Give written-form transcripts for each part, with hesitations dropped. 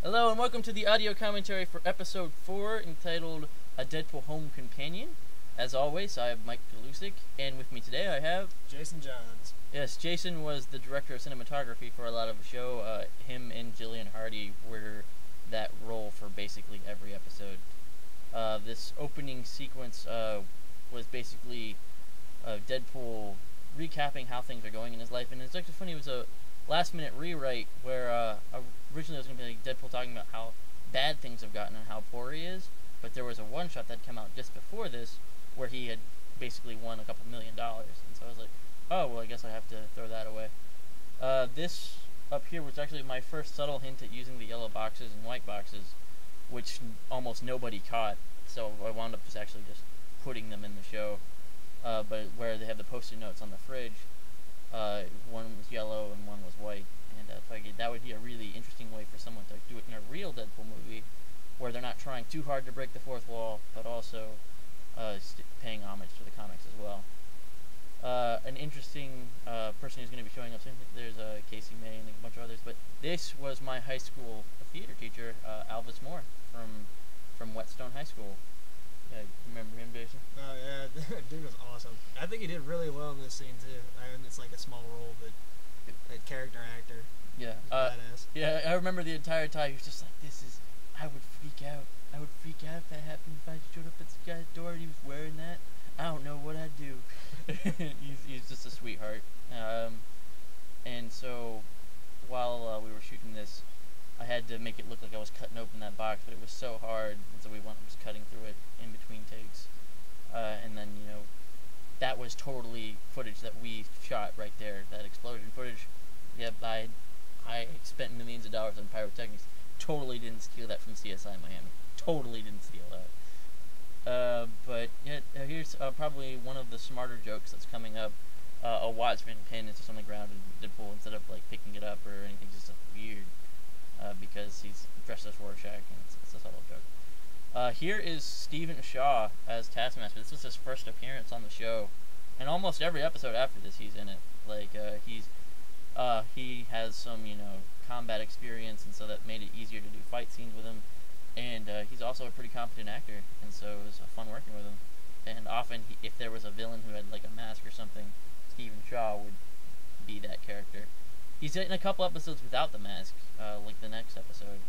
Hello and welcome to the audio commentary for episode 4 entitled A Deadpool Home Companion. As always, I have Mike Galusik, and with me today I have... Jason Johns. Yes, Jason was the director of cinematography for a lot of the show. Him and Jillian Hardy were that role for basically every episode. This opening sequence was basically Deadpool recapping how things are going in his life, and it's actually funny, it was a last-minute rewrite where originally it was going to be like Deadpool talking about how bad things have gotten and how poor he is, but there was a one-shot that came out just before this where he had basically won a couple $1 million, and so I was like, oh, well, I guess I have to throw that away. This up here was actually my first subtle hint at using the yellow boxes and white boxes, which almost nobody caught, so I wound up just putting them in the show, but where they have the post-it notes on the fridge, one was yellow and one was white, and I figured that would be a really interesting way for someone to do it in a real Deadpool movie, where they're not trying too hard to break the fourth wall, but also paying homage to the comics as well. An interesting person who's going to be showing up soon, there's Casey May and a bunch of others, but this was my high school theater teacher, Alvis Moore, from Whetstone High School. Yeah, you remember him, Jason? Oh yeah, dude was awesome. I think he did really well in this scene too. I mean, it's like a small role, but that character actor, yeah, badass. Yeah, I remember the entire time he was just like, I would freak out. I would freak out if that happened. If I showed up at this guy's door and he was wearing that, I don't know what I'd do. he's just a sweetheart. And so while we were shooting this, I had to make it look like I was cutting open that box, but it was so hard, and so we wound up just cutting through it in between takes. And then, that was totally footage that we shot right there, that explosion footage. Yeah, I spent millions of dollars on pyrotechnics. Totally didn't steal that from CSI Miami. Totally didn't steal that. But yeah, here's probably one of the smarter jokes that's coming up. A watch been pinned into on the ground in Deadpool instead of like picking it up or anything, just weird. Because he's dressed as Rorschach, and it's a subtle joke. Here is Stephen Shaw as Taskmaster. This was his first appearance on the show, and almost every episode after this he's in it. Like, he has some, combat experience, and so that made it easier to do fight scenes with him. And he's also a pretty competent actor, and so it was fun working with him. And often, if there was a villain who had like a mask or something, Stephen Shaw would be that character. He's in a couple episodes without the mask, like the next episode,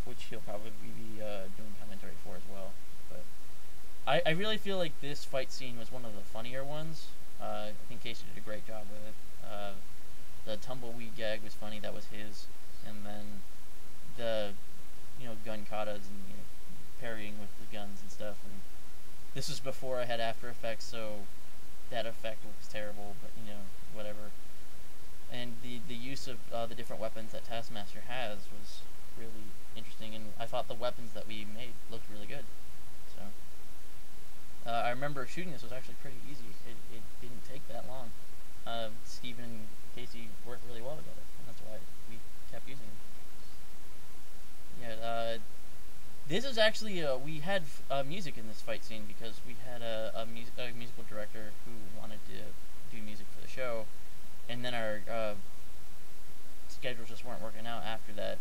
which he'll probably be doing commentary for as well. But I really feel like this fight scene was one of the funnier ones. I think Casey did a great job with it. The tumbleweed gag was funny, that was his. And then the, gun katas and, parrying with the guns and stuff. And this was before I had After Effects, so that effect was terrible, but, whatever. And the use of the different weapons that Taskmaster has was really interesting, and I thought the weapons that we made looked really good. So I remember shooting this was actually pretty easy. It didn't take that long. Stephen and Casey worked really well together, and that's why we kept using them. Yeah, this is actually, we had music in this fight scene because we had a musical director who wanted to do music for the show. And then our schedules just weren't working out after that.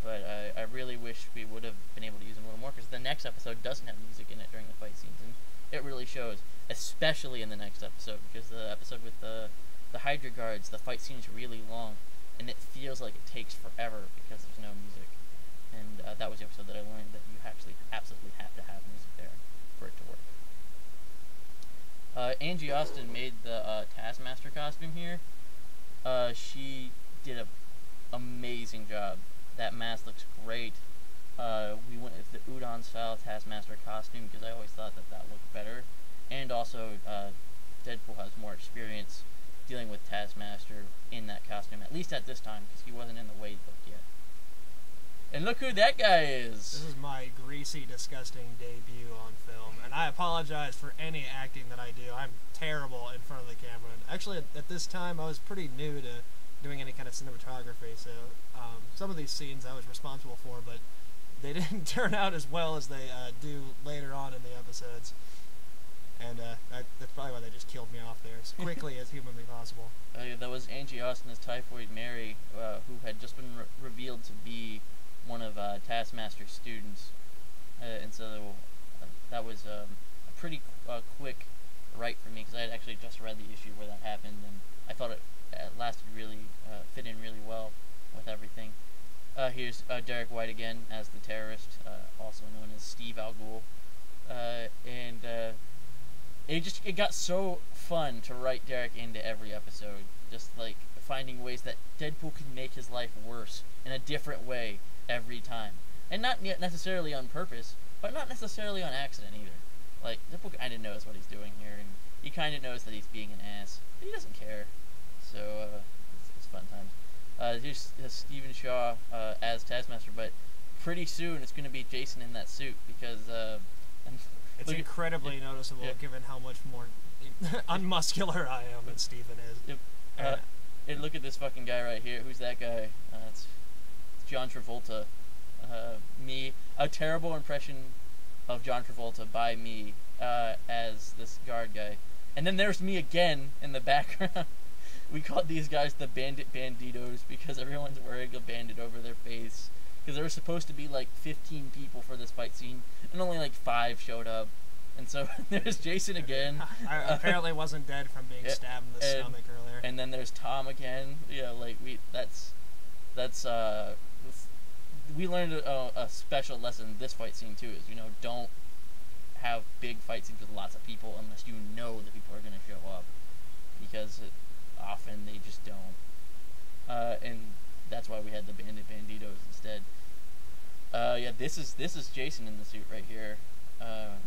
But I really wish we would have been able to use them a little more, because the next episode doesn't have music in it during the fight scenes, and it really shows, especially in the next episode, because the episode with the Hydra guards, the fight scene is really long, and it feels like it takes forever because there's no music. And that was the episode that I learned that you actually absolutely have to have music there for it to work. Angie Austin made the Taskmaster costume here. She did an amazing job. That mask looks great. We went with the udon-style Taskmaster costume because I always thought that looked better. And also, Deadpool has more experience dealing with Taskmaster in that costume, at least at this time, because he wasn't in the Wade book yet. And look who that guy is! This is my greasy, disgusting debut on film, and I apologize for any acting that I do. I'm terrible in front of the camera. And actually, at this time, I was pretty new to doing any kind of cinematography, so some of these scenes I was responsible for, but they didn't turn out as well as they do later on in the episodes. And that's probably why they just killed me off there as quickly as humanly possible. That was Angie Austin as Typhoid Mary, who had just been revealed to be one of Taskmaster students, and so that was a pretty quick write for me because I had actually just read the issue where that happened, and I thought it lasted really fit in really well with everything. Here's Derek White again as the terrorist, also known as Steve Al Ghul, and it got so fun to write Derek into every episode, just like finding ways that Deadpool can make his life worse in a different way every time, and not necessarily on purpose, but not necessarily on accident either. Like, Deadpool kind of knows what he's doing here, and he kind of knows that he's being an ass, but he doesn't care. So it's fun times. Here's Stephen Shaw as Taskmaster, but pretty soon it's going to be Jason in that suit because it's incredibly noticeable given how much more unmuscular I am than Steven is. And look at this fucking guy right here. Who's that guy? It's John Travolta. A terrible impression of John Travolta by me as this guard guy. And then there's me again in the background. We called these guys the Bandit Banditos because everyone's wearing a bandit over their face. Because there were supposed to be like 15 people for this fight scene, and only like 5 showed up. And so there's Jason again. I apparently wasn't dead from being stabbed in the stomach earlier. And then there's Tom again. Yeah, like we learned a special lesson this fight scene too. Is don't have big fight scenes with lots of people unless you know the people are going to show up, because often they just don't. And that's why we had the Bandit Banditos instead. This is Jason in the suit right here.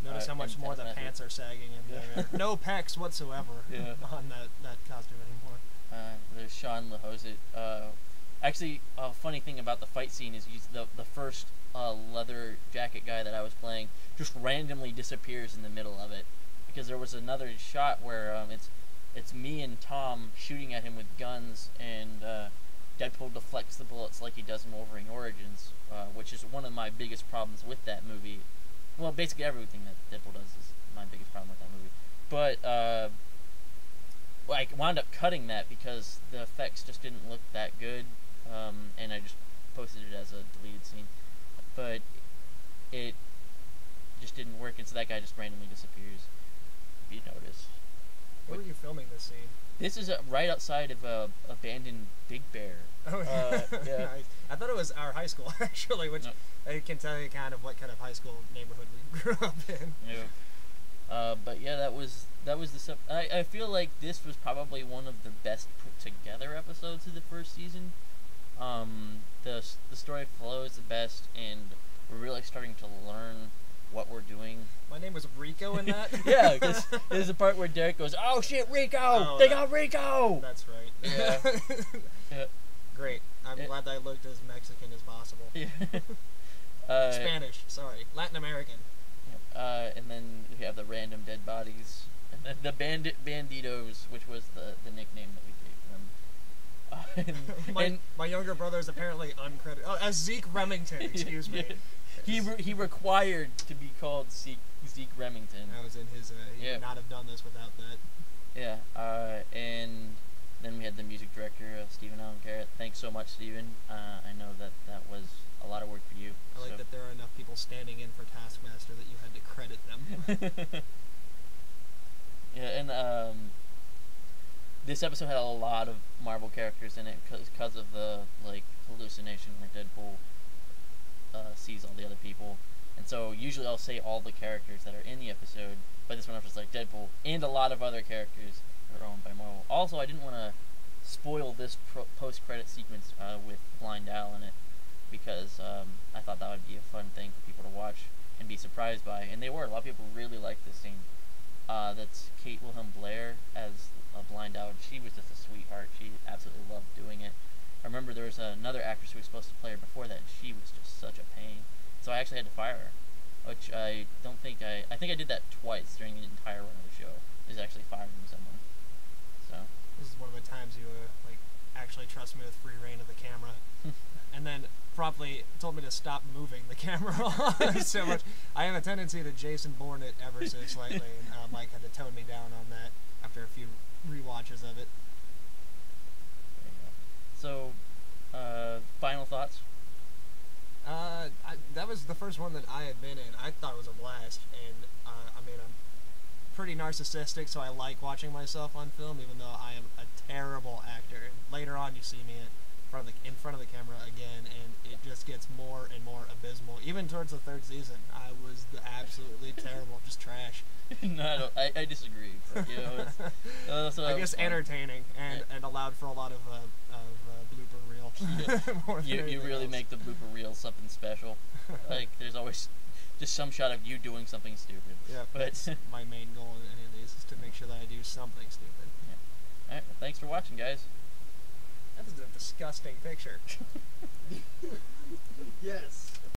Notice how much more the pants are sagging in there. No pecs whatsoever on that costume anymore. There's Sean LaHoset. Actually, a funny thing about the fight scene is the first leather jacket guy that I was playing just randomly disappears in the middle of it, because there was another shot where it's me and Tom shooting at him with guns, and Deadpool deflects the bullets like he does in Wolverine Origins, which is one of my biggest problems with that movie. Well, basically everything that Deadpool does is my biggest problem with that movie. But I wound up cutting that because the effects just didn't look that good, and I just posted it as a deleted scene. But it just didn't work, and so that guy just randomly disappears, if you notice. Where were you filming this scene? This is right outside of abandoned Big Bear. Oh, yeah. I thought it was our high school, actually, which I can tell you kind of what kind of high school neighborhood we grew up in. Yeah. But yeah, that was the stuff. I feel like this was probably one of the best put together episodes of the first season. The story flows the best, and we're really starting to learn what we're doing. My name was Rico in that? Yeah, because there's a part where Derek goes, "Oh shit, Rico! Oh, they got Rico!" That's right. Yeah. Great. I'm glad that I looked as Mexican as possible. Yeah. Spanish, sorry. Latin American. And then we have the random dead bodies. And then the Bandit Banditos, which was the nickname that we gave them. My younger brother is apparently uncredited. Oh, as Zeke Remington, excuse me. He required to be called Zeke Remington. That was in his. He would not have done this without that. Yeah. And then we had the music director, Stephen Allen Garrett. Thanks so much, Stephen. I know that was a lot of work for you. I like that there are enough people standing in for Taskmaster that you had to credit them. Yeah, and this episode had a lot of Marvel characters in it because of the hallucination where Deadpool sees all the other people. And so usually I'll say all the characters that are in the episode, but this one I was just like Deadpool and a lot of other characters that are owned by Marvel. Also, I didn't want to spoil this post-credit sequence with Blind Al in it, because I thought that would be a fun thing for people to watch and be surprised by, and they were. A lot of people really liked this scene. That's Kate Wilhelm Blair as Blind Al. She was just a sweetheart. She absolutely loved doing it. I remember there was another actress who was supposed to play her before that, and she was just such a pain. So I actually had to fire her, which I don't think I think I did that twice during the entire run of the show, is actually firing someone. So this is one of the times you actually trust me with free reign of the camera, and then promptly told me to stop moving the camera so much. I have a tendency to Jason Bourne it ever so slightly, and Mike had to tone me down on that after a few rewatches of it. So, final thoughts? was the first one that I had been in. I thought it was a blast, and I mean, I'm pretty narcissistic, so I like watching myself on film, even though I am a terrible actor. Later on, you see me in front of the camera again, and it just gets more and more abysmal. Even towards the third season, I was absolutely terrible, just trash. No, I disagree. But, you know, it's, I guess entertaining and allowed for a lot of blooper reel. Yeah. You really make the blooper reel something special. Like there's always just some shot of you doing something stupid. Yeah, but that's my main goal in any of these is to make sure that I do something stupid. Yeah. All right, well, thanks for watching, guys. That is a disgusting picture. Yes.